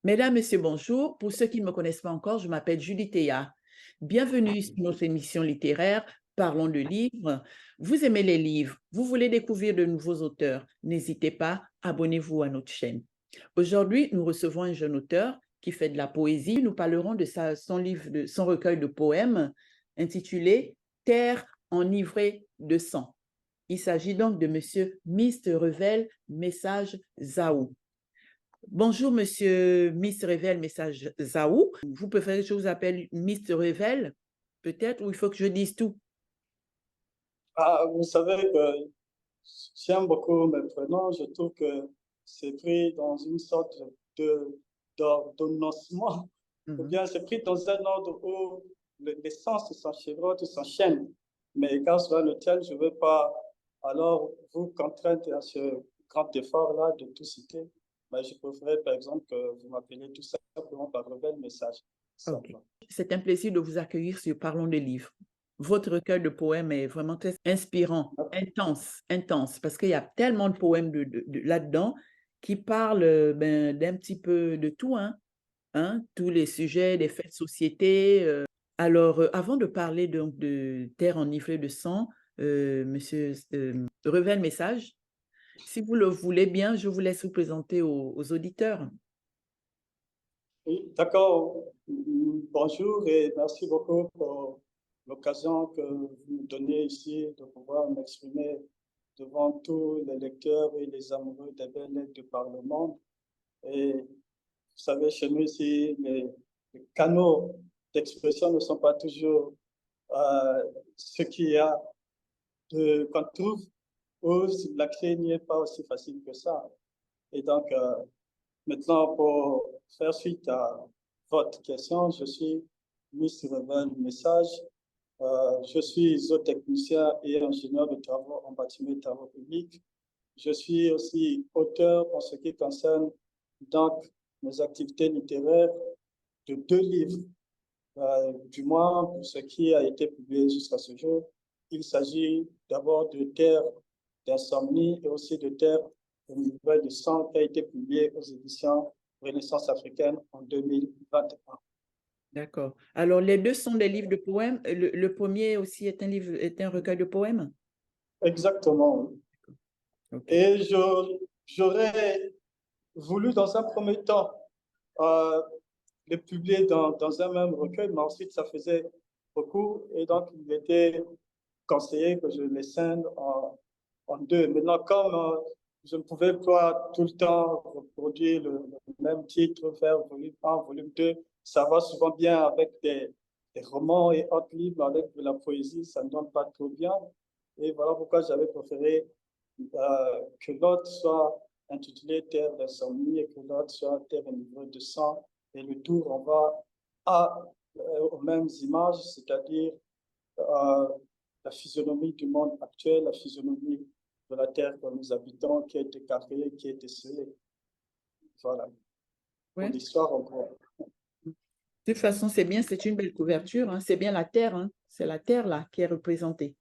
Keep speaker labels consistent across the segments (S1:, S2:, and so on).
S1: Mesdames, Messieurs, bonjour. Pour ceux qui ne me connaissent pas encore, je m'appelle Julie Théa. Bienvenue sur notre émission littéraire Parlons de livres. Vous aimez les livres, vous voulez découvrir de nouveaux auteurs, n'hésitez pas, abonnez-vous à notre chaîne. Aujourd'hui, nous recevons un jeune auteur qui fait de la poésie. Nous parlerons de son recueil de poèmes intitulé Terre enivrée de sang. Il s'agit donc de Monsieur Mr. Revel Message Zaou. Bonjour, monsieur Miss Revel, message Zaou. Vous préférez que je vous appelle Miss Revel, peut-être, ou il faut que je dise tout?
S2: Ah, vous savez que j'aime beaucoup mes prénoms. Je trouve que c'est pris dans une sorte de d'ordonnancement, ou
S1: Mhm.
S2: bien c'est pris dans un ordre où les sens s'enchevêtrent, s'enchaînent. Mais quand cela le tient, je ne veux pas alors vous contraindre à ce grand effort-là de tout citer. Mais je préférerais, par exemple, que vous m'appeliez tout simplement par le bel message. Ça
S1: OK.
S2: va.
S1: C'est un plaisir de vous accueillir sur Parlons des livres. Votre recueil de poèmes est vraiment très inspirant, intense, parce qu'il y a tellement de poèmes là-dedans qui parlent d'un petit peu de tout, hein, tous les sujets, des faits de société. Alors, avant de parler donc de Terre enivrée de sang, monsieur Revel Message, si vous le voulez bien, je vous laisse vous présenter aux auditeurs.
S2: Oui, d'accord. Bonjour et merci beaucoup pour l'occasion que vous me donnez ici de pouvoir m'exprimer devant tous les lecteurs et les amoureux des belles lettres de par le monde. Et vous savez, chez nous ici, les canaux d'expression ne sont pas toujours ce qu'il y a qu'on trouve, ou l'accès n'y est pas aussi facile que ça. Et donc, maintenant, pour faire suite à votre question, je suis Miss Revel Message. Je suis zootechnicien et ingénieur de travaux en bâtiment et travaux publics. Je suis aussi auteur en ce qui concerne donc mes activités littéraires de 2 livres, du moins pour ce qui a été publié jusqu'à ce jour. Il s'agit d'abord de Terre d'insomnie et aussi de Terre enivrée de sang qui a été publié aux éditions Renaissance africaine en 2021.
S1: D'accord. Alors, les deux sont des livres de poèmes. Le premier aussi est un recueil de poèmes?
S2: Exactement.
S1: OK.
S2: Et j'aurais voulu, dans un premier temps, euh, les publier dans un même recueil, mais ensuite, ça faisait beaucoup. Et donc, il était conseillé que je les scinde en deux. Maintenant, comme je ne pouvais pas tout le temps reproduire le même titre, faire volume 1, volume 2, ça va souvent bien avec des romans et autres livres, avec de la poésie, ça ne donne pas trop bien. Et voilà pourquoi j'avais préféré que l'autre soit intitulé Terre d'insomnie et que l'autre soit Terre enivrée de sang. Et le tout renvoie aux mêmes images, c'est-à-dire euh, la physionomie du monde actuel, la physionomie de la Terre que nous habitons, qui a été carrée, qui a été scellée. Voilà, pour
S1: Ouais.
S2: l'histoire encore.
S1: De toute façon, c'est bien, c'est une belle couverture, hein. C'est bien la terre, hein. C'est la terre là qui est représentée.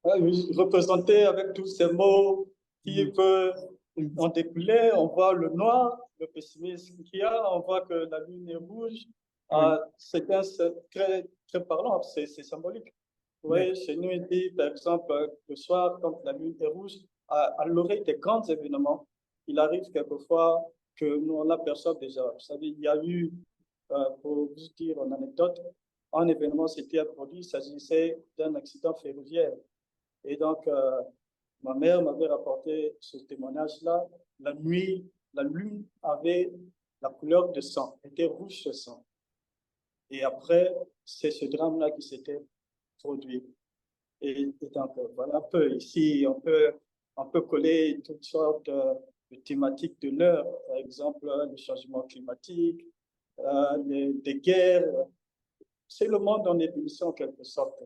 S2: Oui, représenté avec tous ces mots qui
S1: Mhm.
S2: peuvent
S1: Mhm.
S2: en découler, on voit le noir, le pessimisme qu'il y a, on voit que la lune est rouge.
S1: Oui,
S2: C'est très, très parlant, c'est symbolique. Vous voyez,
S1: d'accord.
S2: chez nous, il dit, par exemple, le soir, quand la lune est rouge, à l'orée des grands événements, il arrive quelquefois que nous, on l'aperçoit déjà. Vous savez, il y a eu, pour vous dire une anecdote, un événement s'était produit, il s'agissait d'un accident ferroviaire. Et donc, ma mère m'avait rapporté ce témoignage-là. La nuit, la lune avait la couleur de sang, était rouge de sang. Et après, c'est ce drame-là qui s'était produit. Et donc, voilà un peu. Ici, on peut coller toutes sortes de thématiques de l'heure, par exemple, le changement climatique, des guerres. C'est le monde en ébullition, en quelque sorte.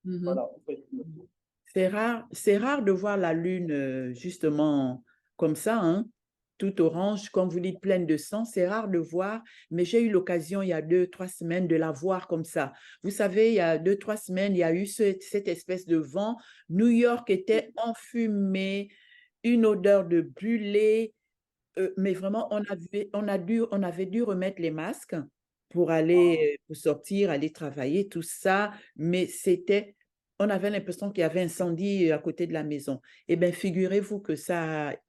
S1: Mhm.
S2: Voilà.
S1: C'est rare de voir la lune justement comme ça, hein, tout orange, comme vous dites, pleine de sang. C'est rare de voir, mais j'ai eu l'occasion il y a 2, 3 semaines de la voir comme ça. Vous savez, il y a 2, 3 semaines, il y a eu cette espèce de vent. New York était enfumé, une odeur de brûlé. Mais vraiment, on avait dû remettre les masques pour aller, pour sortir, aller travailler, tout ça, mais on avait l'impression qu'il y avait incendie à côté de la maison. Eh bien, figurez-vous que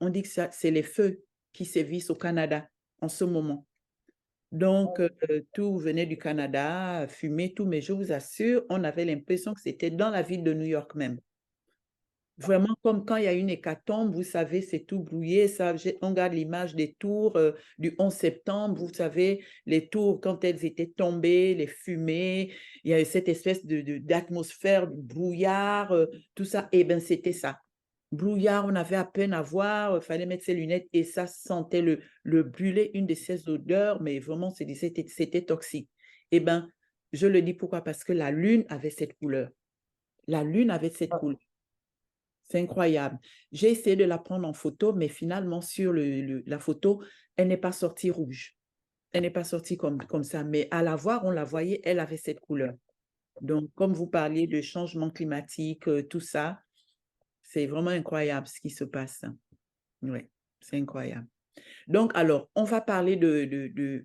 S1: on dit que ça, c'est les feux qui sévissent au Canada en ce moment. Donc, tout venait du Canada, fumée, tout, mais je vous assure, on avait l'impression que c'était dans la ville de New York même. Vraiment, comme quand il y a une hécatombe, vous savez, c'est tout brouillé. On garde l'image des tours du 11 septembre, vous savez, les tours, quand elles étaient tombées, les fumées, il y avait cette espèce d'atmosphère, de brouillard, tout ça. Eh bien, c'était ça. Brouillard, on avait à peine à voir, il fallait mettre ses lunettes et ça sentait le brûler, une de ces odeurs, mais vraiment, c'était toxique. Eh bien, je le dis pourquoi? Parce que la lune avait cette couleur. La lune avait cette couleur. C'est incroyable. J'ai essayé de la prendre en photo, mais finalement, sur la photo, elle n'est pas sortie rouge. Elle n'est pas sortie comme ça. Mais à la voir, on la voyait, elle avait cette couleur. Donc, comme vous parliez de changement climatique, tout ça, c'est vraiment incroyable ce qui se passe. Oui, c'est incroyable. Donc, alors, on va parler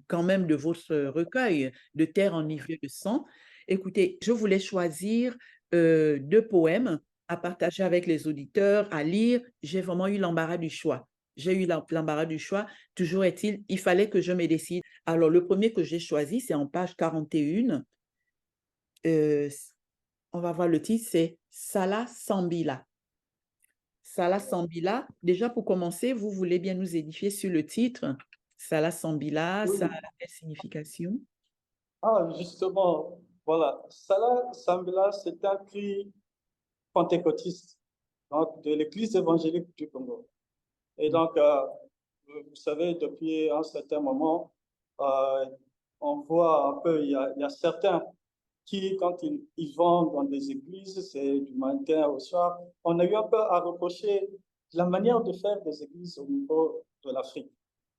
S1: quand même de votre recueil de Terre enivrée de sang. Écoutez, je voulais choisir 2 poèmes à partager avec les auditeurs, à lire. J'ai vraiment eu l'embarras du choix. J'ai eu l'embarras du choix. Toujours est-il, il fallait que je me décide. Alors, le premier que j'ai choisi, c'est en page 41. On va voir le titre, c'est Salah Sambila. Salah Sambila, déjà pour commencer, vous voulez bien nous édifier sur le titre? Salah Sambila,
S2: Oui.
S1: ça a quelle signification?
S2: Ah, justement, voilà. Salah Sambila, c'est un cri pentecôtiste, donc de l'Église évangélique du Congo. Et donc, vous savez, depuis un certain moment, euh, on voit un peu, il y a certains qui, quand ils vont dans des églises, c'est du matin au soir, on a eu un peu à reprocher la manière de faire des églises au niveau de l'Afrique.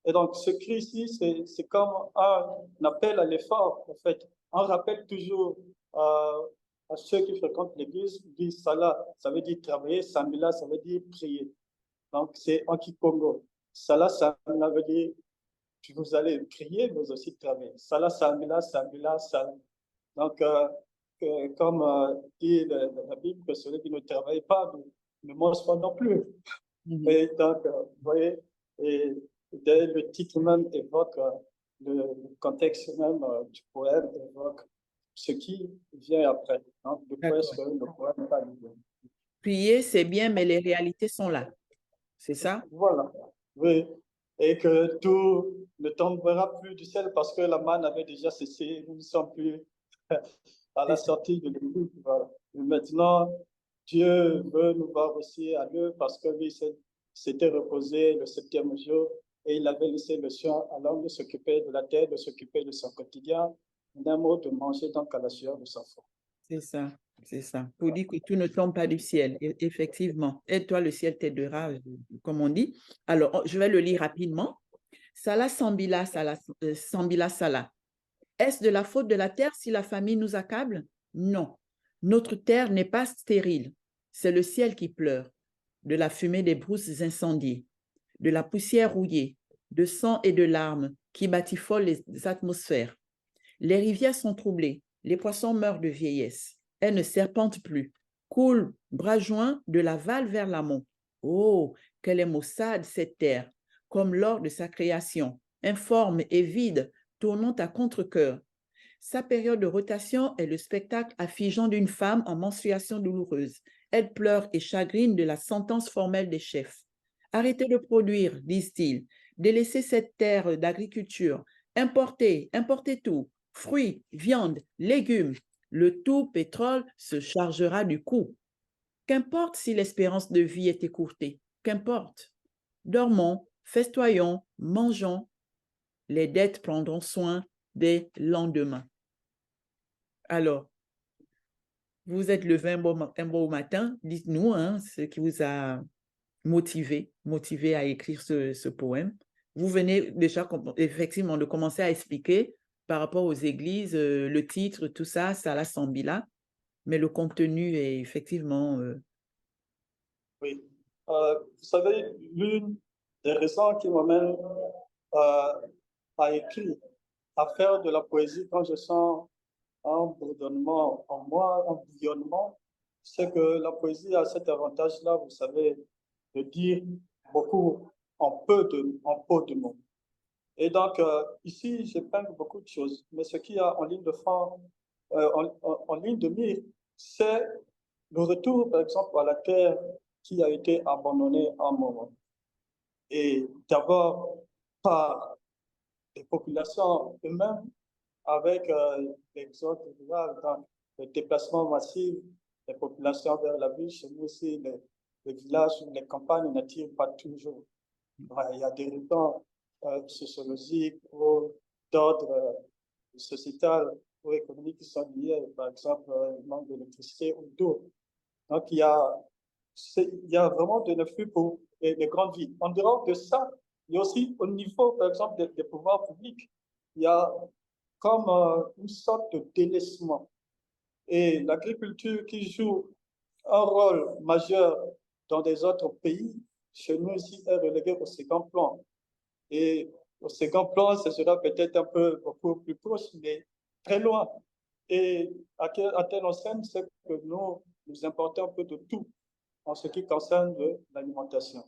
S2: Et donc, ce cri-ci, c'est comme un appel à l'effort, en fait. On rappelle toujours à ceux qui fréquentent l'église, dit Salah, ça veut dire travailler, Sambila, ça veut dire prier. Donc, c'est en Kikongo. Salah, ça veut dire vous allez prier, mais aussi travailler. Salah, Sambila, Sambila, Salah. Donc, comme dit la Bible, que celui qui ne travaille pas ne mange pas non plus.
S1: Mhm.
S2: Et donc, vous voyez, et le titre même évoque le contexte même du poème, évoque ce qui vient après. Donc, de quoi est-ce
S1: D'accord.
S2: que le poème parle?
S1: Prier, c'est bien, mais les réalités sont là. C'est ça?
S2: Voilà. Oui. Et que tout ne tombera plus du ciel parce que la manne avait déjà cessé. Nous ne sommes plus à la
S1: C'est ça.
S2: sortie de l'Église. Voilà. Et maintenant, Dieu veut nous voir aussi à Dieu parce que lui s'était reposé le 7e jour et il avait laissé le soin à l'homme de s'occuper de la terre, de s'occuper de son quotidien, d'un mot de manger donc à la sueur de son front.
S1: C'est ça. C'est ça. Pour dire que tout ne tombe pas du ciel. Effectivement. Aide-toi, le ciel t'aidera, comme on dit. Alors, je vais le lire rapidement. Salah Sambila, Salah, Sambila Salah. Est-ce de la faute de la terre si la famine nous accable? Non. Notre terre n'est pas stérile. C'est le ciel qui pleure, de la fumée des brousses incendiées, de la poussière rouillée, de sang et de larmes qui batifolent les atmosphères. Les rivières sont troublées, les poissons meurent de vieillesse. Elles ne serpentent plus, coulent bras joints de l'aval vers l'amont. Oh, quelle est maussade cette terre, comme lors de sa création, informe et vide, tournant à contre-cœur. Sa période de rotation est le spectacle affligeant d'une femme en menstruation douloureuse. Elle pleure et chagrine de la sentence formelle des chefs. Arrêtez de produire, disent-ils. Délaissez cette terre d'agriculture. Importez, importez tout. Fruits, viande, légumes. Le tout pétrole se chargera du coût. Qu'importe si l'espérance de vie est écourtée. Qu'importe. Dormons, festoyons, mangeons. Les dettes prendront soin des lendemains. Alors, vous êtes levé un beau matin, dites-nous ce qui vous a motivé à écrire ce poème. Vous venez déjà effectivement de commencer à expliquer par rapport aux églises, le titre, tout ça, Salah Sambila, mais le contenu est effectivement...
S2: Oui. Vous savez, l'une des raisons qui m'amènent à écrire, à faire de la poésie quand je sens un bourdonnement en moi, un bouillonnement. C'est que la poésie a cet avantage-là, vous savez, de dire beaucoup en peu de mots. Et donc, ici, je peins beaucoup de choses. Mais ce qu'il y a en ligne de fond, en ligne de mire, c'est le retour, par exemple, à la terre qui a été abandonnée à un moment. Et d'abord par les populations eux-mêmes, avec l'exode rural, donc le déplacement massif des populations vers la ville. Chez nous aussi, les villages, les campagnes n'attirent pas toujours. Ouais, il y a des raisons sociologiques ou d'ordre sociétal ou économique qui sont liées, par exemple, le manque d'électricité ou d'eau. Donc, il y a vraiment de l'afflux pour les grandes villes. En dehors de ça, il y a aussi au niveau, par exemple, des pouvoirs publics, il y a comme une sorte de délaissement. Et l'agriculture qui joue un rôle majeur dans des autres pays, chez nous ici, est reléguée au second plan. Et au second plan, ce sera peut-être un peu beaucoup plus proche, mais très loin. Et à telle enseigne, c'est que nous importons un peu de tout en ce qui concerne l'alimentation.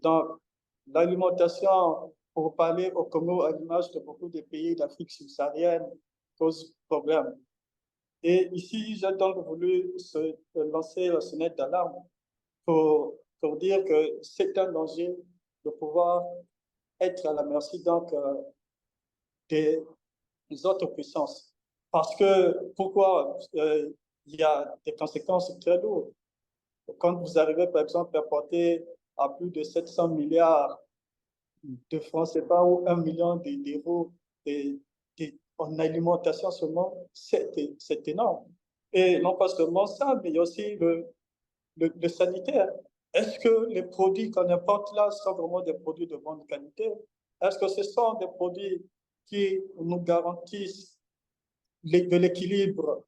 S2: Donc, l'alimentation, pour parler au Congo, à l'image de beaucoup de pays d'Afrique subsaharienne, pose problème. Et ici, j'ai donc voulu lancer la sonnette d'alarme pour dire que c'est un danger de pouvoir être à la merci donc des autres puissances. Parce que pourquoi il y a des conséquences très lourdes. Quand vous arrivez, par exemple, à porter à plus de 700 milliards de francs CFA ou 1 million d'euros en alimentation seulement, c'est énorme. Et non pas seulement ça, mais il y a aussi le sanitaire. Est-ce que les produits qu'on importe là sont vraiment des produits de bonne qualité? Est-ce que ce sont des produits qui nous garantissent de l'équilibre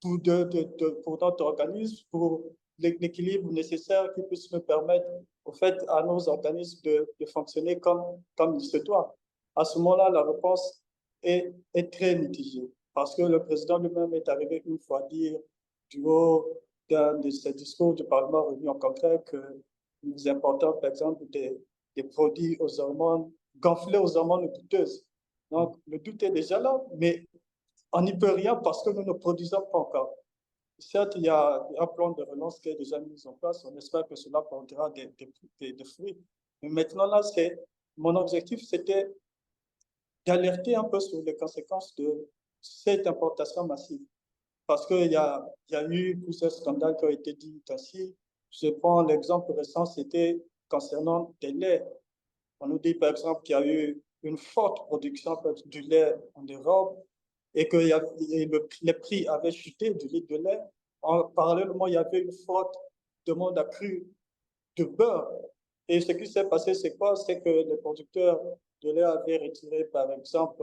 S2: pour notre organisme, pour l'équilibre nécessaire qui puisse nous permettre, au fait, à nos organismes de fonctionner comme il se doit? À ce moment-là, la réponse est très mitigée, parce que le président lui-même est arrivé une fois dire, du haut d'un de ses discours du Parlement réuni en congrès, que nous importons, par exemple, des produits aux hormones, gonflés aux hormones douteuses. Donc, le doute est déjà là, mais on n'y peut rien parce que nous ne produisons pas encore. Certes, il y a un plan de relance qui est déjà mis en place. On espère que cela portera des fruits. Mais maintenant, là, mon objectif, c'était d'alerter un peu sur les conséquences de cette importation massive. Parce qu'il y a eu plusieurs scandales qui ont été dits ainsi. Je prends l'exemple récent, c'était concernant des laits. On nous dit, par exemple, qu'il y a eu une forte production du lait en Europe et que les prix avaient chuté du litre de lait. Parallèlement, il y avait une forte demande accrue de beurre. Et ce qui s'est passé, c'est quoi? C'est que les producteurs de lait avaient retiré, par exemple,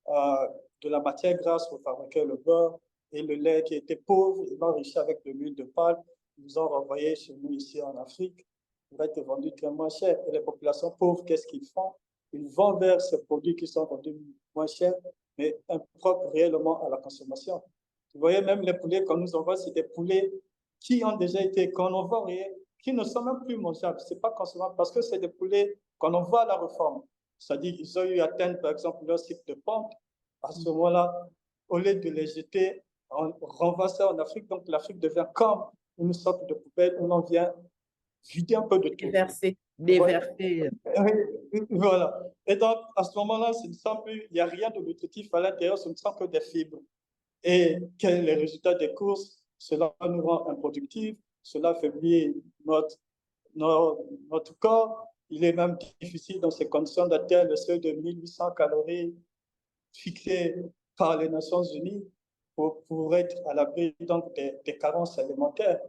S2: de la matière grasse pour fabriquer le beurre, et le lait qui était pauvre et enrichi avec de l'huile de palme, ils nous ont renvoyé chez nous ici en Afrique pour être vendu très moins cher. Et les populations pauvres, qu'est-ce qu'ils font? Ils vont vers ces produits qui sont vendus moins cher, mais impropres réellement à la consommation. Vous voyez, même les poulets qu'on nous envoie, c'est des poulets qui ont déjà été, qu'on envoie, qui ne sont même plus mangeables. Ce n'est pas consommable parce que c'est des poulets qu'on envoie à la réforme. C'est-à-dire qu'ils ont eu atteint, par exemple, leur cycle de pente. À ce moment-là, au lieu de les jeter, on renvoie ça en Afrique. Donc, l'Afrique devient comme une sorte de poubelle où l'on vient vider un peu de tout.
S1: Déverser.
S2: Voilà. Et donc, à ce moment-là, il n'y a rien de nutritif à l'intérieur, ce ne sont que des fibres. Et quels sont les résultats des courses? Cela nous rend improductifs, cela affaiblit notre corps. Il est même difficile dans ces conditions d'atteindre le seuil de 1800 calories fixé par les Nations Unies pour être à l'abri donc des carences alimentaires.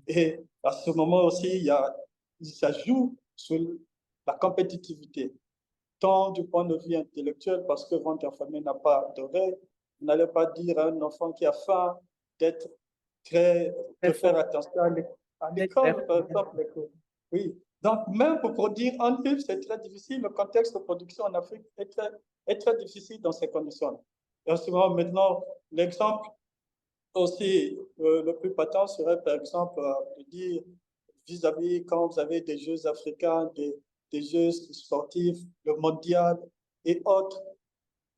S2: Et à ce moment aussi, ça joue sur la compétitivité, tant du point de vue intellectuel, parce que votre famille n'a pas d'oreille, vous n'allez pas dire à un enfant qui a faim de faire attention à l'école, par exemple. Oui, Donc, même pour produire un livre, c'est très difficile. Le contexte de production en Afrique est très difficile dans ces conditions. Et souvent, maintenant, l'exemple aussi le plus patent serait, par exemple, de dire vis-à-vis quand vous avez des Jeux africains, des Jeux sportifs, le mondial et autres,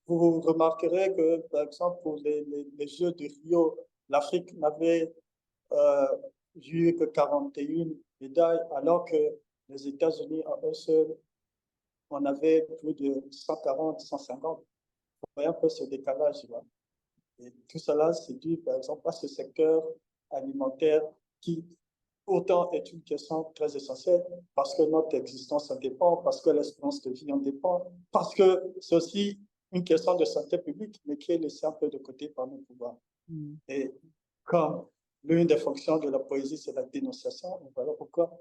S2: vous remarquerez que, par exemple, pour les Jeux de Rio, l'Afrique n'avait eu que 41 médailles, alors que les États-Unis, à eux seuls, on avait plus de 140, 150. Vous voyez un peu ce décalage là. Et tout cela, c'est dû, par exemple, à ce secteur alimentaire qui, autant est une question très essentielle, parce que notre existence en dépend, parce que l'espérance de vie en dépend, parce que c'est aussi une question de santé publique, mais qui est laissée un peu de côté par nos pouvoirs. Et comme l'une des fonctions de la poésie, c'est la dénonciation, et voilà pourquoi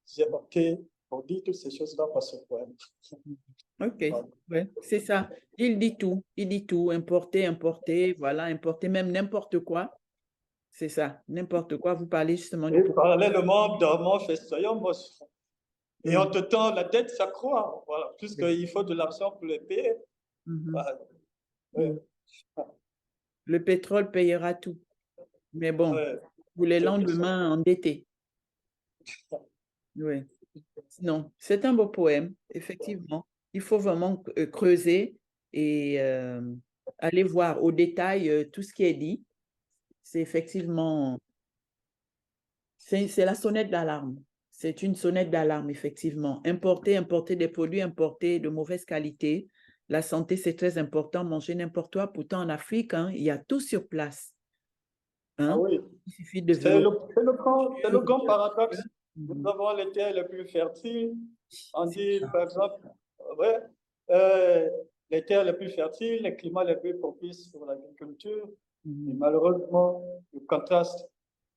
S2: j'ai opté pour dire toutes ces choses-là par ce poème.
S1: OK, ouais, c'est ça. Il dit tout, importer, voilà, importer même n'importe quoi. C'est ça, n'importe quoi. Vous parlez justement du
S2: Et parallèlement, dormant, festoyant, et entre-temps, la dette s'accroît, voilà, puisqu'il faut de l'argent pour les payer. Voilà.
S1: Le pétrole payera tout. Mais bon, pour les lendemains endettés. Oui. Non, c'est un beau poème, effectivement. Il faut vraiment creuser et aller voir au détail tout ce qui est dit. C'est effectivement, c'est la sonnette d'alarme. C'est une sonnette d'alarme, effectivement. Importer des produits importés de mauvaise qualité. La santé, c'est très important. Manger n'importe quoi. Pourtant, en Afrique, hein, il y a tout sur place. Hein?
S2: Ah oui,
S1: Il suffit de
S2: c'est
S1: vélo.
S2: le grand paradoxe. Nous avons les terres les plus fertiles. On dit, par exemple, ouais, les terres les plus fertiles, les climats les plus propices pour l'agriculture. Et malheureusement, le contraste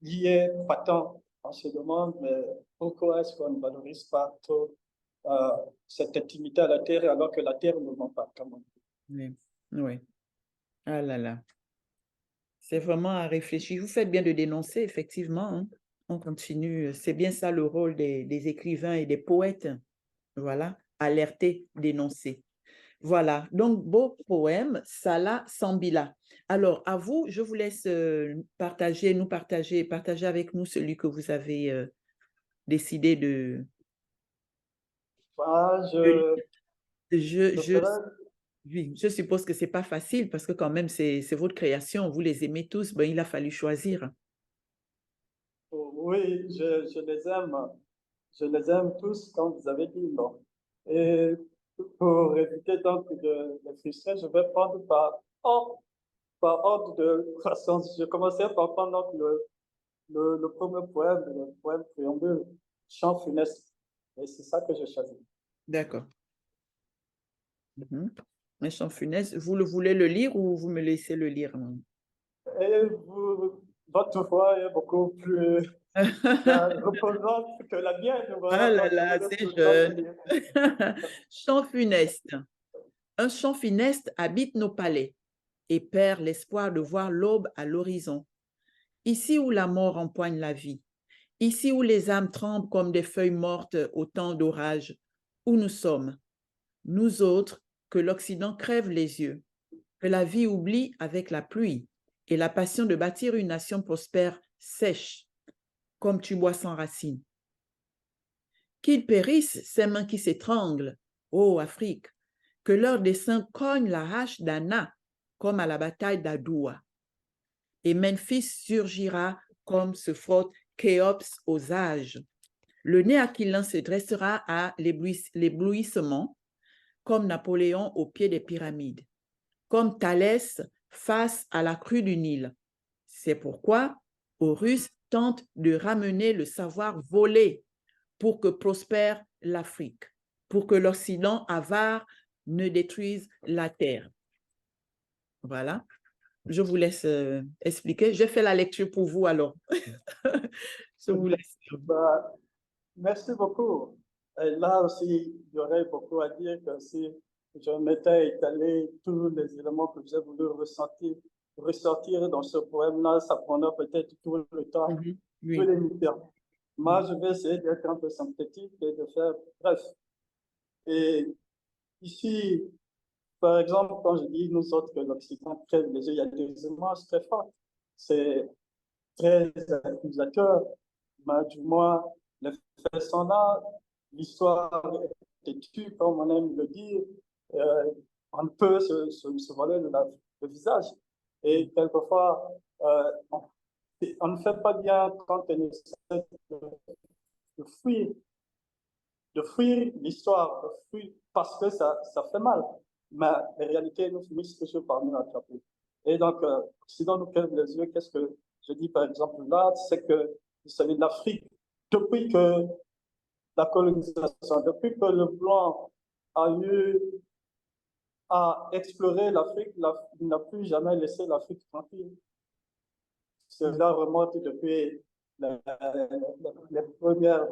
S2: y est patent. On se demande, mais pourquoi est-ce qu'on ne valorise pas trop cette intimité à la terre alors que la terre ne ment pas quand même.
S1: Oui, oui. Ah là là. C'est vraiment à réfléchir. Vous faites bien de dénoncer, effectivement. Hein. On continue. C'est bien ça le rôle des écrivains et des poètes. Voilà, alerter, dénoncer. Voilà, donc beau poème, Salah Sambila. Alors, à vous, je vous laisse partager avec nous celui que vous avez décidé de...
S2: Ah,
S1: Oui, je suppose que ce n'est pas facile parce que quand même, c'est votre création. Vous les aimez tous. Ben, il a fallu choisir.
S2: Oui, je les aime. Je les aime tous, comme vous avez dit, non. Et pour éviter donc de les frustrer, je vais prendre par ordre de croissance. Je commençais par prendre donc le premier poème, le poème préambule, Chant funeste. Et c'est ça que je choisis.
S1: D'accord. Un chant funeste. Vous le voulez le lire ou vous me laissez le lire?
S2: Et votre voix est beaucoup plus reposante que la mienne. Voilà,
S1: Ah là
S2: donc je
S1: là,
S2: vous laisse
S1: c'est
S2: le temps de
S1: jeune.
S2: lire.
S1: Chant funeste. Un chant funeste habite nos palais et perd l'espoir de voir l'aube à l'horizon. Ici où la mort empoigne la vie, ici où les âmes tremblent comme des feuilles mortes au temps d'orage, où nous sommes, nous autres, que l'Occident crève les yeux, que la vie oublie avec la pluie et la passion de bâtir une nation prospère sèche, comme tu bois sans racines. Qu'ils périssent ces mains qui s'étranglent, ô Afrique, que leur dessein cogne la hache d'Anna comme à la bataille d'Adoua. Et Memphis surgira comme se frotte Khéops aux âges. Le nez aquilin se dressera à l'éblouissement, comme Napoléon au pied des pyramides, comme Thalès face à la crue du Nil. C'est pourquoi Horus tente de ramener le savoir volé pour que prospère l'Afrique, pour que l'Occident avare ne détruise la terre. Voilà. Je vous laisse expliquer. Je fais la lecture pour vous alors. Je vous laisse.
S2: Bah, merci beaucoup. Et là aussi, il y aurait beaucoup à dire que si je m'étais étalé tous les éléments que j'ai voulu ressortir dans ce poème-là, ça prendrait peut-être tout le temps,
S1: Oui.
S2: tous les minutes. Moi, je vais essayer d'être un peu synthétique et de faire bref. Et ici, par exemple, quand je dis nous autres que l'Occident crève les yeux, il y a des images très fortes. C'est très accusateur. Mais du moins, les faits sont là, l'histoire est têtue, comme on aime le dire. Euh, on peut se voler le visage. Et quelquefois, on ne fait pas bien quand on essaie de fuir de fuir l'histoire, de fuir parce que ça fait mal. Mais la réalité nous finit toujours par nous attraper. Et donc, sinon nous crève les yeux, qu'est-ce que je dis par exemple là, c'est que vous savez, l'Afrique, depuis que la colonisation, depuis que le blanc a eu à explorer l'Afrique, il n'a plus jamais laissé l'Afrique tranquille. Cela remonte depuis les premières,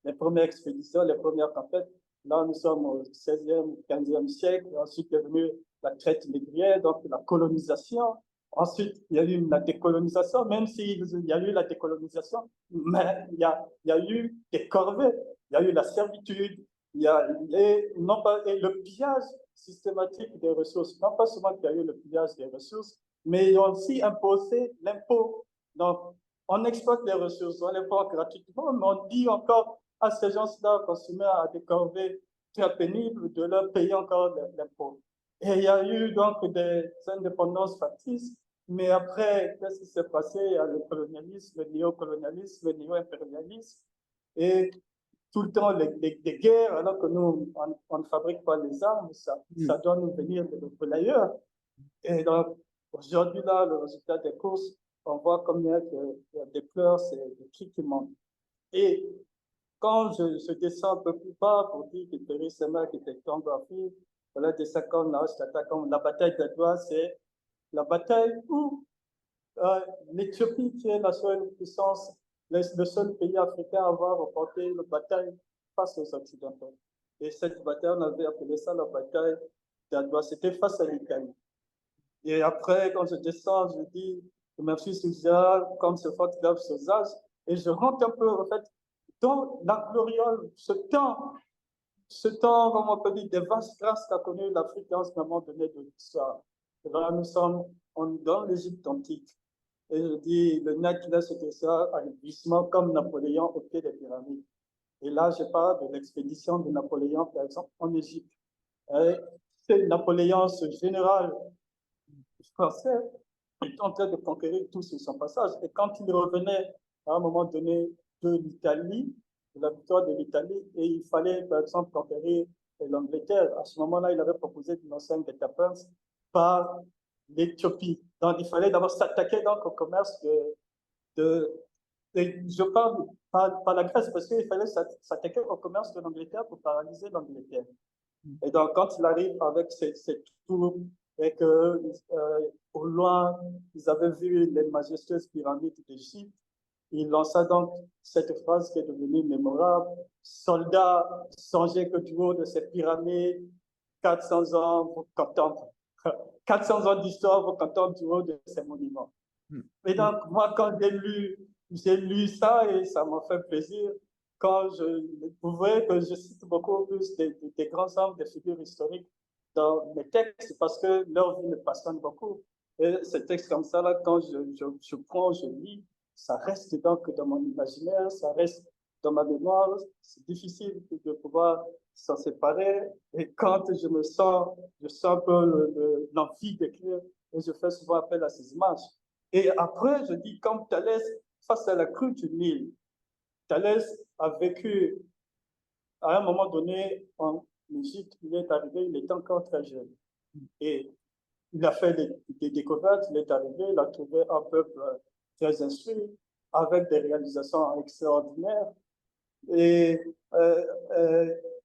S2: les premières expéditions, les premières conquêtes. Là, nous sommes au 16e, 15e siècle. Ensuite est venue la traite négrière, donc la colonisation. Ensuite, il y a eu la décolonisation, même s'il y a eu la décolonisation, mais il y a eu des corvées, il y a eu la servitude, non pas, et le pillage systématique des ressources. Non pas seulement qu'il y a eu le pillage des ressources, mais ils ont aussi imposé l'impôt. Donc, on exploite les ressources, on les prend gratuitement, mais on dit encore à ces gens-là qu'on se met à des corvées très pénibles de leur payer encore l'impôt. Et il y a eu donc des indépendances factices, mais après, qu'est-ce qui s'est passé? Il y a le colonialisme, le néocolonialisme, le néo-impérialisme, et tout le temps les guerres, alors que nous, on ne fabrique pas les armes, ça doit nous venir de l'ailleurs. Et donc, aujourd'hui, là, le résultat des courses, on voit combien il y a des pleurs, c'est des cris qui manquent. Et quand je descends un peu plus bas pour dire que Péry Sema, qui était Tangafi, voilà, des 50 là, la bataille d'Adwa, c'est la bataille où l'Éthiopie, qui est la seule puissance, le seul pays africain à avoir remporté la bataille face aux Occidentaux. Et cette bataille, on avait appelé ça la bataille d'Adwa, c'était face à l'Italie. Et après, quand je descends, je dis, merci Suzanne, comme ce fort grave ce âge, et je rentre un peu, en fait, dans la gloriole, ce temps, comme on peut dire, des vastes grâces qu'a connu l'Afrique à ce moment donné de l'histoire. Et là, nous sommes dans l'Égypte antique. Et je dis, le Nil qui laisse ça à l'épuisement comme Napoléon au pied des pyramides. Et là, je parle de l'expédition de Napoléon, par exemple, en Égypte. C'est Napoléon, ce général français, est en train de conquérir tout sur son passage. Et quand il revenait à un moment donné de l'Italie, de la victoire de l'Italie, et il fallait, par exemple, conquérir l'Angleterre, à ce moment-là, il avait proposé de lancer un guet-apens par l'Éthiopie. Donc, il fallait d'abord s'attaquer donc au commerce je parle pas la Grèce parce qu'il fallait s'attaquer au commerce de l'Angleterre pour paralyser l'Angleterre. Et donc, quand il arrive avec ses troupes et que au loin, ils avaient vu les majestueuses pyramides d'Égypte, il lança donc cette phrase qui est devenue mémorable. Soldats, songez que du haut de ces pyramides, 400 ans vous contemplent. 400 ans d'histoire vous contemplent du haut de ces monuments. Et donc, moi, quand j'ai lu ça et ça m'a fait plaisir. Quand vous voyez que je cite beaucoup plus des grands hommes, des figures historiques dans mes textes parce que leur vie me passionne beaucoup. Et ces textes comme ça, là, quand je prends, je lis, ça reste donc dans mon imaginaire, ça reste dans ma mémoire. C'est difficile de pouvoir s'en séparer. Et quand je sens un peu l'envie d'écrire, et je fais souvent appel à ces images. Et après, je dis, comme Thalès, face à la crue du Nil, Thalès a vécu à un moment donné en Égypte, il est arrivé, il était encore très jeune. Et il a fait des découvertes, il est arrivé, il a trouvé un peuple très instruit, avec des réalisations extraordinaires. Et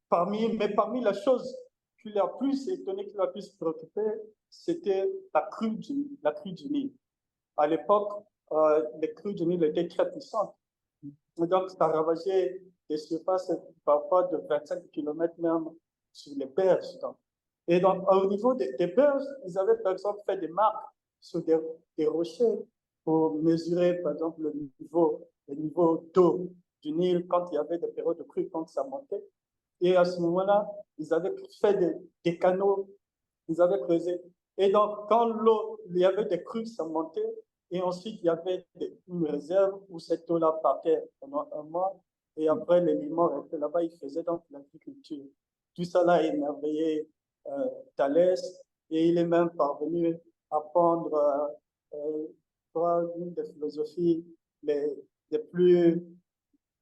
S2: parmi les choses qui l'a plus étonné, qui l'a plus préoccupé, c'était la crue du Nil. À l'époque, les crues du Nil étaient très puissantes. Et donc, ça ravageait des surfaces parfois de 25 km même sur les berges. Donc. Et donc, au niveau des berges, ils avaient par exemple fait des marques sur des rochers pour mesurer, par exemple, le niveau d'eau. du Nil quand il y avait des périodes de crue, quand ça montait. Et à ce moment-là, ils avaient fait des canaux, ils avaient creusé. Et donc, quand l'eau, il y avait des crues, ça montait. Et ensuite, il y avait une réserve où cette eau-là partait pendant un mois. Et après, les limons étaient là-bas, ils faisaient donc l'agriculture. Tout ça là a émerveillé Thalès. Et il est même parvenu à prendre une des philosophies les plus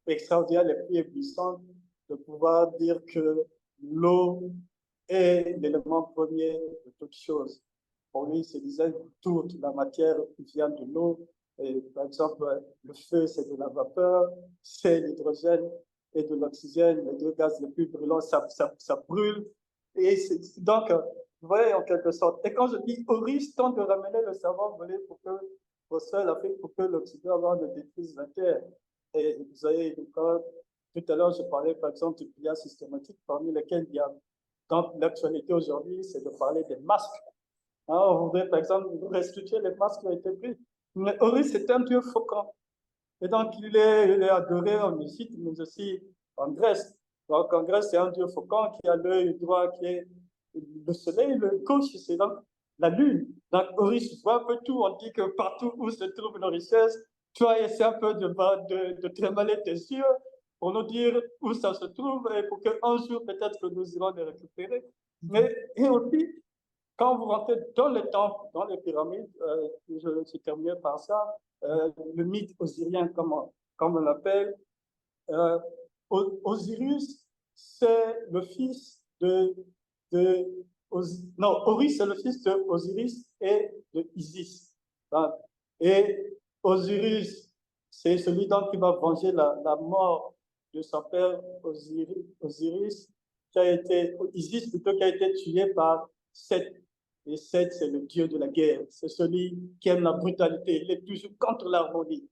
S2: extraordinaires, les plus éblouissantes, de pouvoir dire que l'eau est l'élément premier de toute chose. Pour lui, il se disait toute la matière vient de l'eau. Et, par exemple, le feu, c'est de la vapeur, c'est l'hydrogène et de l'oxygène, les deux gaz les plus brûlants, ça brûle. Et donc, vous voyez, en quelque sorte. Et quand je dis Horus tente de ramener le savoir volé pour que, au sol l'Afrique, pour que l'Occident ne détruise la Terre. Et vous avez, quand, tout à l'heure, je parlais par exemple du pillage systématique, parmi lesquels il y a, dans l'actualité aujourd'hui, c'est de parler des masques. Hein, on voudrait par exemple restituer les masques qui ont été pris. Mais Horus, c'est un dieu faucon. Et donc, il est adoré en Égypte, mais aussi en Grèce. Donc, en Grèce, c'est un dieu faucon qui a l'œil droit, qui est le soleil, le gauche, c'est donc la lune. Donc, Horus voit un peu tout. On dit que partout où se trouve une richesse, tu as essayé un peu de trémaler tes yeux pour nous dire où ça se trouve et pour qu'un jour, peut-être que nous irons les récupérer. Mais, et aussi, quand vous rentrez dans les temples, dans les pyramides, je termine par ça, le mythe osirien, comme on l'appelle, euh, Osiris, c'est le fils de non, Horus, c'est le fils de Osiris et de Isis. Et Osiris, c'est celui donc qui va venger la mort de son père Osiris, qui a été, Isis plutôt, qui a été tué par Seth. Et Seth, c'est le dieu de la guerre. C'est celui qui aime la brutalité. Il est toujours contre l'harmonie.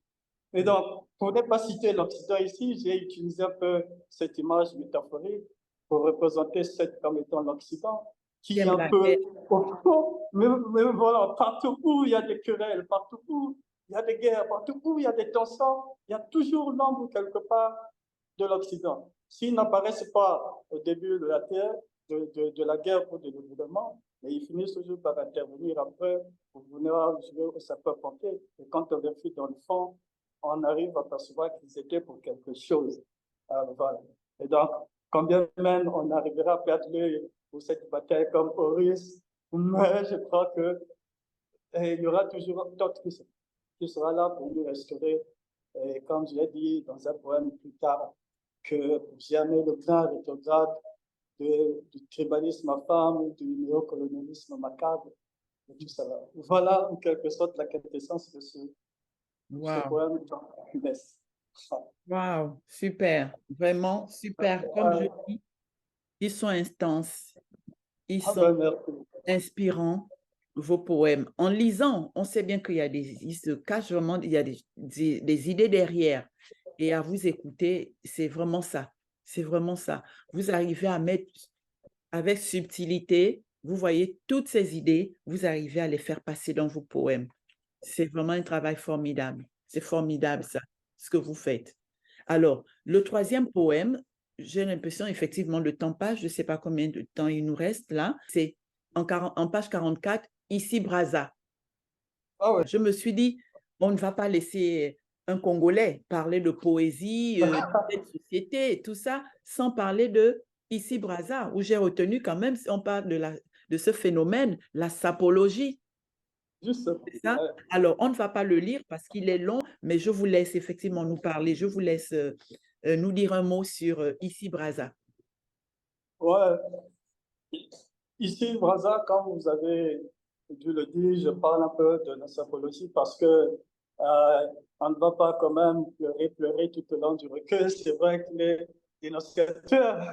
S2: Et donc, pour ne pas citer l'Occident ici, j'ai utilisé un peu cette image métaphorique pour représenter Seth comme étant l'Occident, qui est un peu au fond, mais voilà, partout où il y a des querelles, partout où il y a des guerres, partout où il y a des tensions, il y a toujours l'ombre quelque part de l'Occident. S'ils n'apparaissent pas au début de la Terre, de la guerre ou de l'événement, mais ils finissent toujours par intervenir après pour venir jouer au sapeur-pompier. Et quand on vérifie dans le fond, on arrive à percevoir qu'ils étaient pour quelque chose. Voilà. Et donc, combien même on arrivera à perdre l'œil pour cette bataille comme Horus, mais je crois que il y aura toujours d'autres qui sera là pour nous restaurer. Et comme je l'ai dit dans un poème plus tard, que jamais le grand rétrograde du tribalisme affamé, du néocolonialisme macabre, et tout ça. Voilà en quelque sorte la quintessence de ce poème.
S1: Wow, super, vraiment super. Comme je dis, ils sont intenses, ils sont inspirants, vos poèmes. En lisant, on sait bien il se cache vraiment, il y a des idées derrière. Et à vous écouter, c'est vraiment ça. C'est vraiment ça. Vous arrivez à mettre avec subtilité, vous voyez toutes ces idées, vous arrivez à les faire passer dans vos poèmes. C'est vraiment un travail formidable. C'est formidable, ça, ce que vous faites. Alors, le troisième poème, j'ai l'impression, effectivement, le temps passe, je ne sais pas combien de temps il nous reste là, c'est en page 44, Ici Brazza.
S2: Ah ouais.
S1: Je me suis dit, on ne va pas laisser un Congolais parler de poésie, de cette société, tout ça, sans parler de Ici Brazza, où j'ai retenu quand même, si on parle de ce phénomène, la sapologie.
S2: Juste
S1: Ça. Alors, on ne va pas le lire parce qu'il est long, mais je vous laisse effectivement nous parler. Je vous laisse nous dire un mot sur Ici Brazza.
S2: Ouais. Ici, Brazza, comme vous avez dû le dire, je parle un peu de la sapologie parce que on ne va pas quand même pleurer tout au long du recueil. C'est vrai que les dénonciateurs,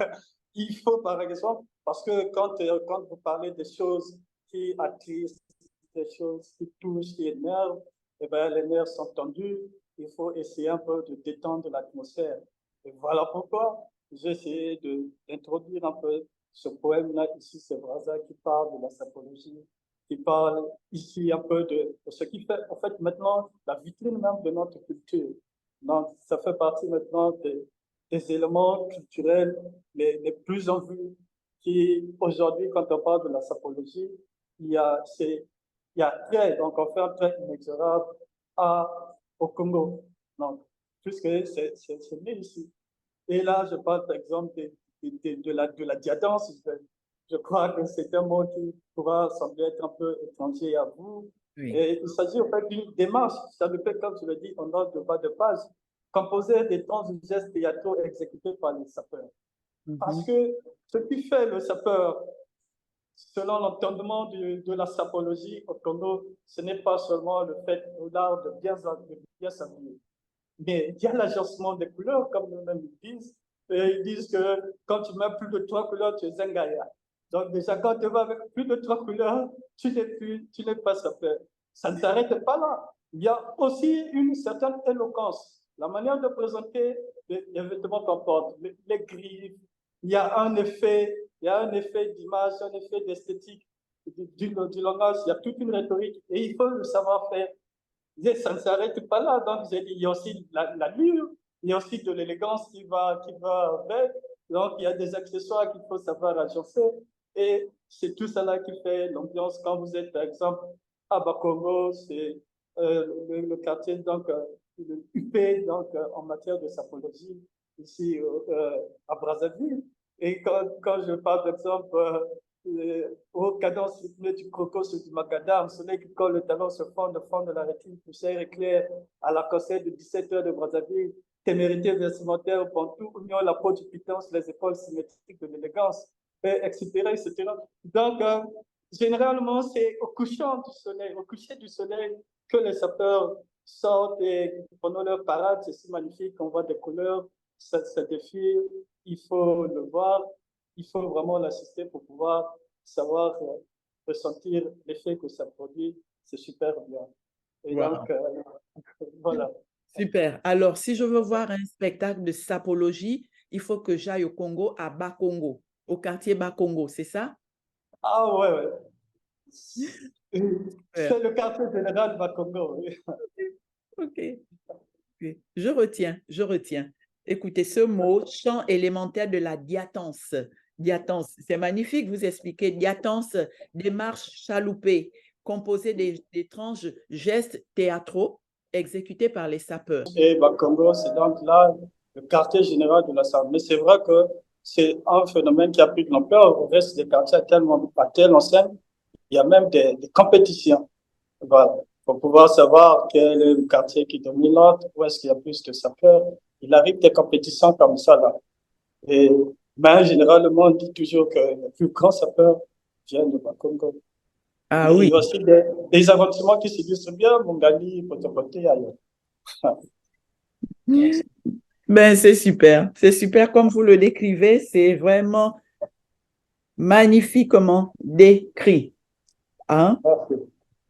S2: il faut par exemple, parce que quand vous parlez des choses qui attristent, des choses qui touchent, qui énervent, eh bien, les nerfs sont tendus. Il faut essayer un peu de détendre l'atmosphère. Et voilà pourquoi j'ai essayé d'introduire un peu ce poème-là. Ici, c'est Brazza qui parle de la sapologie, qui parle ici un peu de ce qui fait, en fait, maintenant, la vitrine même de notre culture. Donc, ça fait partie maintenant des éléments culturels les plus en vue qui, aujourd'hui, quand on parle de la sapologie, il y a un trait, donc on fait un trait inexorable au Congo. Donc, puisque c'est né ici. Et là, je parle par exemple de la diadance. Je crois que c'est un mot qui pourra sembler être un peu étranger à vous.
S1: Oui.
S2: Et il s'agit en fait d'une démarche. Ça veut dire, comme je l'ai dit, en note de bas de page, composée des temps ou gestes théâtraux exécutés par les sapeurs. Parce que ce qui fait le sapeur, selon l'entendement de la sapologie au Congo, ce n'est pas seulement le fait ou l'art de bien s'habiller. Mais il y a l'agencement des couleurs, comme eux-mêmes disent. Et ils disent que quand tu mets plus de 3 couleurs, tu es un gaillard. Donc déjà, quand tu vas avec plus de 3 couleurs, tu n'es pas sapeur. Ça ne s'arrête pas là. Il y a aussi une certaine éloquence. La manière de présenter les vêtements qu'on porte, les griffes, il y a un effet, d'image, un effet d'esthétique du langage. Il y a toute une rhétorique et il faut le savoir faire. Ça ne s'arrête pas là. Donc, il y a aussi l'allure, il y a aussi de l'élégance qui va avec. Donc, il y a des accessoires qu'il faut savoir agencer. Et c'est tout cela qui fait l'ambiance. Quand vous êtes, par exemple, à Bakongo, c'est le quartier, donc, le UP, donc, en matière de sapologie, ici à Brazzaville. Et quand je parle, par exemple, aux cadences rythmées du crocos ou du macadam, soleil qui colle le talon sur fond de la rétine poussière éclair à la concert de 17 heures de Brazzaville, témérité vestimentaire, pantou, oignon, la peau du pitance, les épaules symétriques de l'élégance, etc., etc. Donc, généralement, c'est au coucher du soleil, que les sapeurs sortent et pendant leur parade, c'est si magnifique, on voit des couleurs, ça défile, il faut le voir, il faut vraiment l'assister pour pouvoir savoir ressentir l'effet que ça produit. C'est super bien. Et
S1: Wow.
S2: donc, voilà.
S1: Super. Alors, si je veux voir un spectacle de sapologie, il faut que j'aille au Congo, à Bakongo, au quartier Bakongo, c'est ça?
S2: Ah ouais. C'est le quartier général Bakongo.
S1: OK. Je retiens, je retiens. Écoutez, ce mot, chant élémentaire de la diatance. Diatance, c'est magnifique, vous expliquez. Diatance, démarche chaloupée, composée d'étranges gestes théâtraux exécutés par les sapeurs.
S2: Et Bakongo, c'est donc là le quartier général de la SAM. Mais c'est vrai que c'est un phénomène qui a pris de l'ampleur. Au reste des quartiers à telle enseigne, il y a même des compétitions. Voilà. Pour pouvoir savoir quel est le quartier qui domine l'autre, où est-ce qu'il y a plus de sapeurs. Il arrive des compétitions comme ça, là. Et, mais généralement, on dit toujours que les plus grands sapeurs viennent de Bakongo.
S1: Ah
S2: Mais
S1: oui.
S2: il y a aussi des arrondissements qui se disent bien, Mongali, Potopoto, ailleurs.
S1: Ben, c'est super. C'est super comme vous le décrivez. C'est vraiment magnifiquement décrit. Hein?
S2: Merci.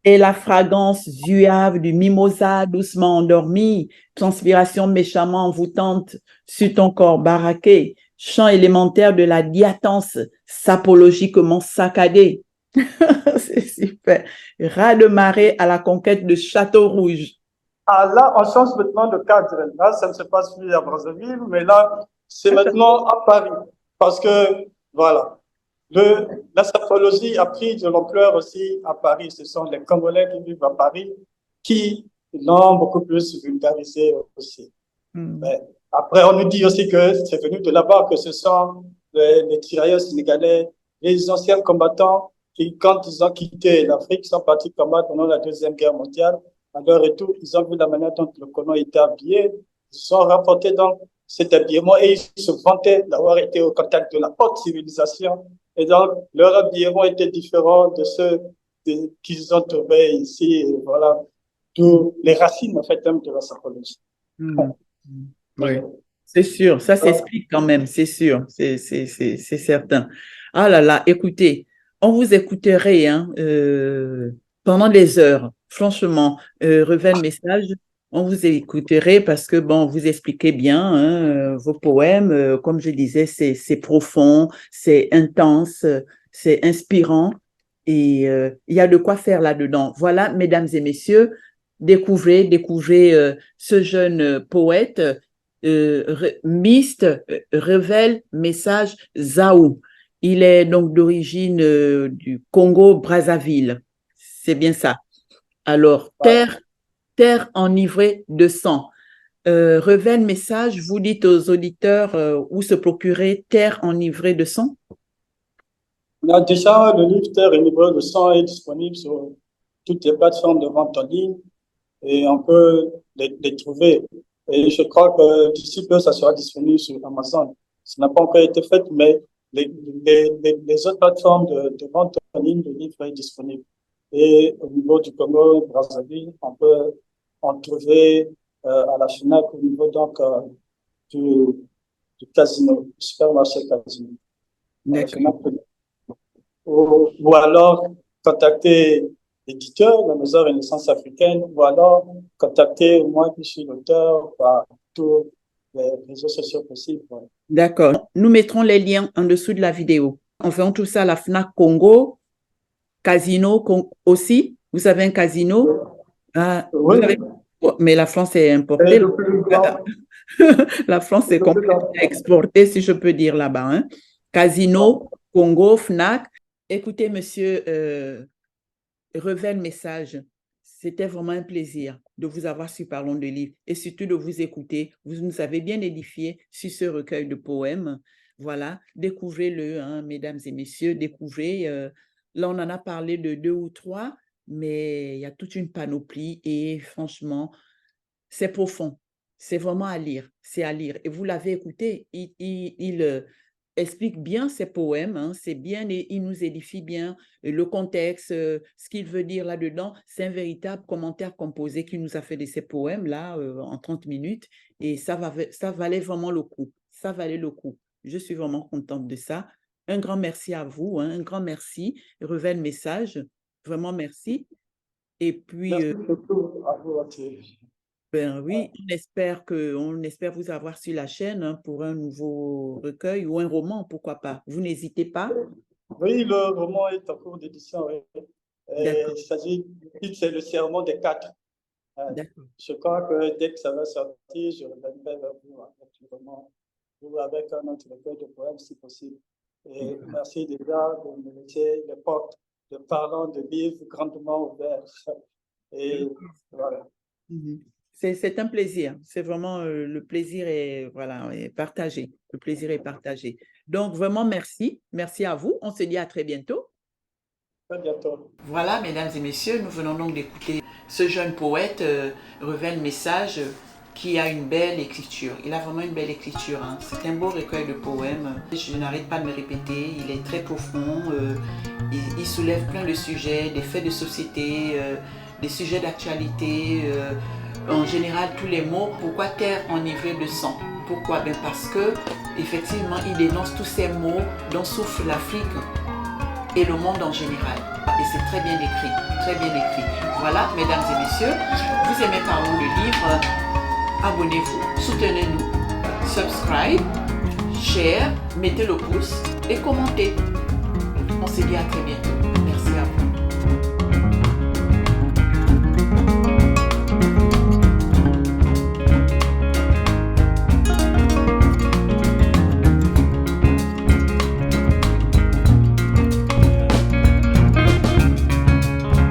S1: Et la fragrance suave du mimosa doucement endormi, transpiration méchamment envoûtante sur ton corps baraqué, chant élémentaire de la diatance sapologiquement saccadé. C'est super. Raz de marée à la conquête de Château Rouge.
S2: Ah, là, on change maintenant de cadre. Là, ça ne se passe plus à Brazzaville, mais là, c'est maintenant à Paris. Parce que, voilà, la sapologie a pris de l'ampleur aussi à Paris. Ce sont les Congolais qui vivent à Paris qui l'ont beaucoup plus vulgarisé aussi. Mais après, on nous dit aussi que c'est venu de là-bas, que ce sont les tirailleurs sénégalais, les anciens combattants qui, quand ils ont quitté l'Afrique, sont partis combattre pendant la Deuxième Guerre mondiale. À leur retour, ils ont vu la manière dont le colon était habillé. Ils ont rapporté donc cet habillement et ils se vantaient d'avoir été au contact de la haute civilisation. Et donc, leur habillement était différent de ceux qu'ils ont trouvés ici. Et voilà, d'où les racines, en fait, même de la sapologie.
S1: Oui, c'est sûr, ça s'explique quand même, c'est sûr, c'est certain. Ah là là, écoutez, on vous écouterait hein, pendant des heures, franchement, Revel Message, on vous écouterait parce que, bon, vous expliquez bien hein, vos poèmes, comme je disais, c'est profond, c'est intense, c'est inspirant et il y a de quoi faire là-dedans. Voilà, mesdames et messieurs, découvrez ce jeune poète, Mist Révèle Message Zaou. Il est donc d'origine du Congo-Brazzaville. C'est bien ça. Alors, terre enivrée de sang. Révèle Message, vous dites aux auditeurs où se procurer Terre enivrée de sang?
S2: Déjà, le livre Terre enivrée de sang est disponible sur toutes les plateformes de vente en ligne et on peut les trouver. Et je crois que d'ici peu, ça sera disponible sur Amazon. Ça n'a pas encore été fait, mais les autres plateformes de vente en ligne, le livre est disponible. Et au niveau du Congo, Brazzaville, on peut en trouver à la FNAC au niveau donc du casino, du supermarché casino. Ou alors contacter l'éditeur, la maison Renaissance africaine, ou alors contacter moi qui suis l'auteur par tous les réseaux sociaux possibles.
S1: D'accord. Nous mettrons les liens en dessous de la vidéo. On fait tout ça à la FNAC Congo, Casino aussi. Vous avez un casino? Ah,
S2: oui.
S1: Mais la France est importée. La France est complètement exportée, si je peux dire là-bas. Hein. Casino, Congo, FNAC. Écoutez, monsieur Révèle Message, c'était vraiment un plaisir de vous avoir sur Parlons de livres et surtout de vous écouter. Vous nous avez bien édifié sur ce recueil de poèmes. Voilà, découvrez-le, hein, mesdames et messieurs, découvrez. Là, on en a parlé de 2 ou 3, mais il y a toute une panoplie et franchement, c'est profond. C'est vraiment à lire, c'est à lire. Et vous l'avez écouté, il explique bien ses poèmes, hein, c'est bien, et il nous édifie bien le contexte, ce qu'il veut dire là-dedans. C'est un véritable commentaire composé qu'il nous a fait de ces poèmes-là en 30 minutes et ça valait vraiment le coup. Ça valait le coup. Je suis vraiment contente de ça. Un grand merci à vous, hein, un grand merci. Révèle Message, vraiment merci. Et puis,
S2: merci beaucoup à vous.
S1: ben oui, on espère vous avoir sur la chaîne hein, pour un nouveau recueil ou un roman, pourquoi pas. Vous n'hésitez pas.
S2: Oui, le roman est en cours d'édition. Oui. Il s'agit, c'est le serment des 4. Je crois que dès que ça va sortir, je reviendrai vers vous avec le roman ou avec un autre recueil de poèmes si possible. Et merci déjà de me laisser les portes de Parlons de livres grandement ouvertes. Et voilà.
S1: C'est un plaisir. C'est vraiment le plaisir est partagé. Le plaisir est partagé. Donc vraiment merci. Merci à vous. On se dit à très bientôt.
S2: Très bientôt.
S1: Voilà, mesdames et messieurs, nous venons donc d'écouter ce jeune poète Révèle Message qui a une belle écriture. Il a vraiment une belle écriture. Hein. C'est un beau recueil de poèmes. Je n'arrête pas de me répéter. Il est très profond. Il soulève plein de sujets, des faits de société, des sujets d'actualité. En général, tous les mots. Pourquoi terre enivrée de sang? Pourquoi? Ben parce que effectivement, il dénonce tous ces mots dont souffre l'Afrique et le monde en général. Et c'est très bien écrit, très bien écrit. Voilà, mesdames et messieurs, vous aimez Parlons de livres, abonnez-vous, soutenez-nous, subscribe, share, mettez le pouce et commentez. On se dit à très bientôt.